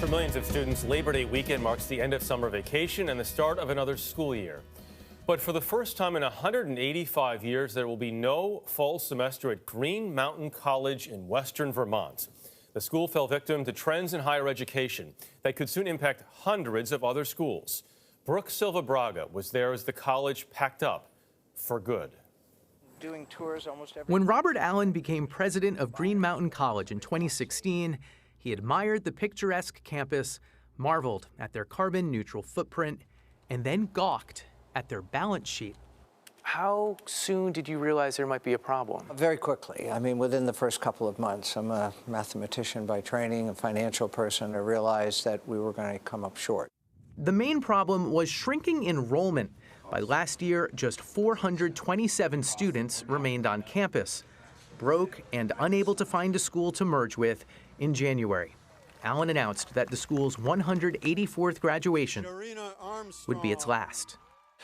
For millions of students, Labor Day weekend marks the end of summer vacation and the start of another school year. But for the first time in 185 years, there will be no fall semester at Green Mountain College in western Vermont. The school fell victim to trends in higher education that could soon impact hundreds of other schools. Brooke Silva Braga was there as the college packed up for good. Doing tours almost every When Robert Allen became president of Green Mountain College in 2016, he admired the picturesque campus, marveled at their carbon-neutral footprint, and then gawked at their balance sheet. How soon did you realize there might be a problem? Very quickly. I mean, within the first couple of months. I'm a mathematician by training, a financial person. I realized that we were going to come up short. The main problem was shrinking enrollment. By last year, just 427 students remained on campus, broke and unable to find a school to merge with. In January, Allen announced that the school's 184th graduation would be its last.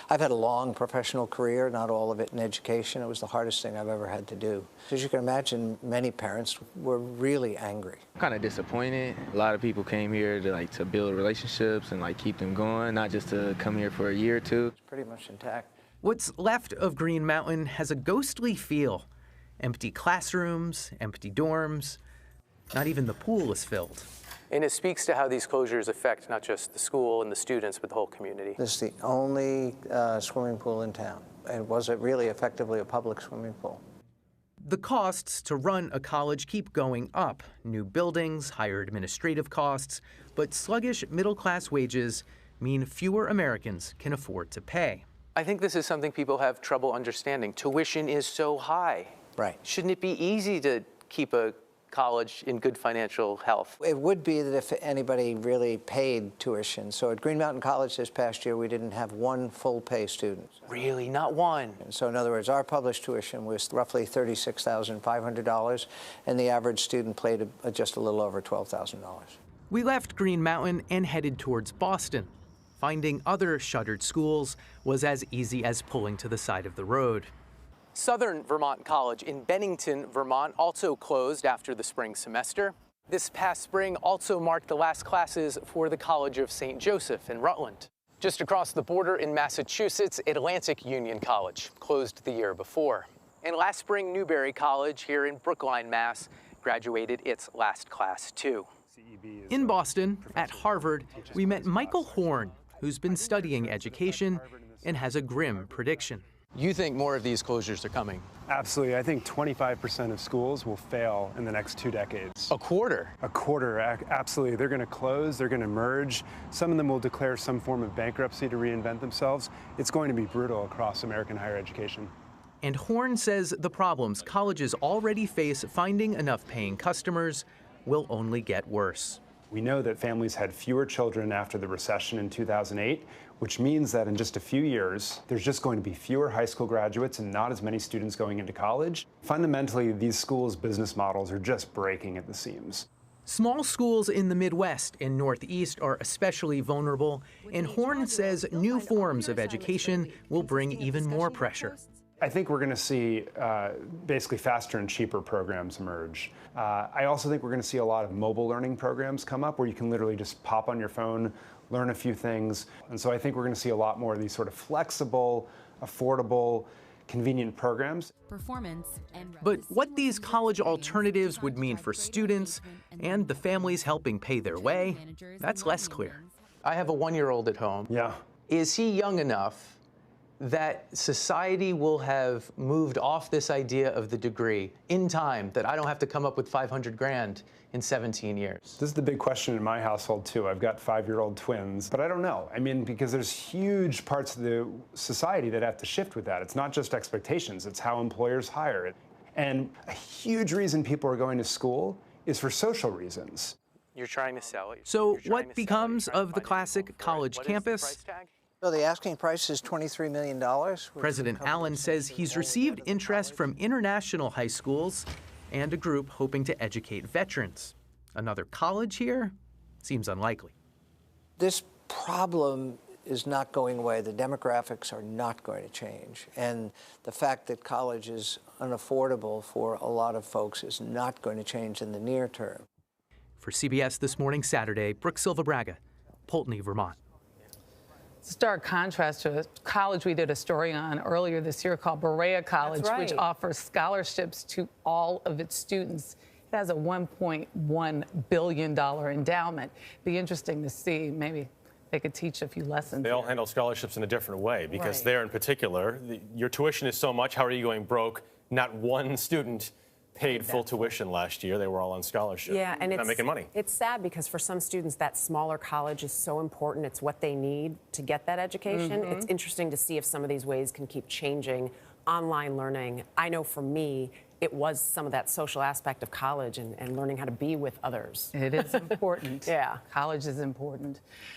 I've had a long professional career, not all of it in education. It was the hardest thing I've ever had to do. As you can imagine, many parents were really angry. Kind of disappointed. A lot of people came here to build relationships and keep them going, not just to come here for a year or two. It's pretty much intact. What's left of Green Mountain has a ghostly feel. Empty classrooms, empty dorms. Not even the pool is filled. And it speaks to how these closures affect not just the school and the students, but the whole community. This is the only swimming pool in town. And was it really effectively a public swimming pool? The costs to run a college keep going up. New buildings, higher administrative costs, but sluggish middle-class wages mean fewer Americans can afford to pay. I think this is something people have trouble understanding. Tuition is so high. Right. Shouldn't it be easy to keep a college in good financial health? It would be that if anybody really paid tuition. So at Green Mountain College this past year, we didn't have one full-pay student. Really? Not one? And so in other words, our published tuition was roughly $36,500, and the average student paid just a little over $12,000. We left Green Mountain and headed towards Boston. Finding other shuttered schools was as easy as pulling to the side of the road. Southern Vermont College in Bennington, Vermont, also closed after the spring semester. This past spring also marked the last classes for the College of St. Joseph in Rutland. Just across the border in Massachusetts, Atlantic Union College closed the year before. And last spring, Newberry College here in Brookline, Mass, graduated its last class too. In Boston, at Harvard, we met Michael Horn, who's been studying education and has a grim prediction. You think more of these closures are coming? Absolutely. I think 25% of schools will fail in the next 2 decades. A quarter? A quarter, absolutely. They're going to close, they're going to merge. Some of them will declare some form of bankruptcy to reinvent themselves. It's going to be brutal across American higher education. And Horn says the problems colleges already face finding enough paying customers will only get worse. We know that families had fewer children after the recession in 2008, which means that in just a few years, there's just going to be fewer high school graduates and not as many students going into college. Fundamentally, these schools' business models are just breaking at the seams. Small schools in the Midwest and Northeast are especially vulnerable, and Horn says new forms of education will bring even more pressure. I think we're going to see basically faster and cheaper programs emerge. I also think we're going to see a lot of mobile learning programs come up where you can literally just pop on your phone, learn a few things. And so I think we're going to see a lot more of these sort of flexible, affordable, convenient programs. But what these college alternatives would mean for students and the families helping pay their way, that's less clear. I have a 1-year-old at home. Yeah. Is he young enough that society will have moved off this idea of the degree in time, that I don't have to come up with 500 grand in 17 years? This is the big question in my household, too. I've got 5-year-old twins, but I don't know. I mean, because there's huge parts of the society that have to shift with that. It's not just expectations, it's how employers hire. And a huge reason people are going to school is for social reasons. You're trying to sell it. So what becomes of the classic college campus? So the asking price is $23 million. President Allen says he's received interest from international high schools and a group hoping to educate veterans. Another college here seems unlikely. This problem is not going away. The demographics are not going to change. And the fact that college is unaffordable for a lot of folks is not going to change in the near term. For CBS This Morning Saturday, Brooke Silva Braga, Poultney, Vermont. Stark contrast to a college we did a story on earlier this year called Berea College, which offers scholarships to all of its students. It has a $1.1 billion endowment. Be interesting to see. Maybe they could teach a few lessons. They all handle scholarships in a different way because there in particular, your tuition is so much. How are you going broke? Not one student paid full tuition last year. They were all on scholarship. Yeah, and not making money. It's sad because for some students, that smaller college is so important. It's what they need to get that education. It's interesting to see if some of these ways can keep changing. Online learning, I know for me, it was some of that social aspect of college and learning how to be with others. It is important. Yeah. College is important.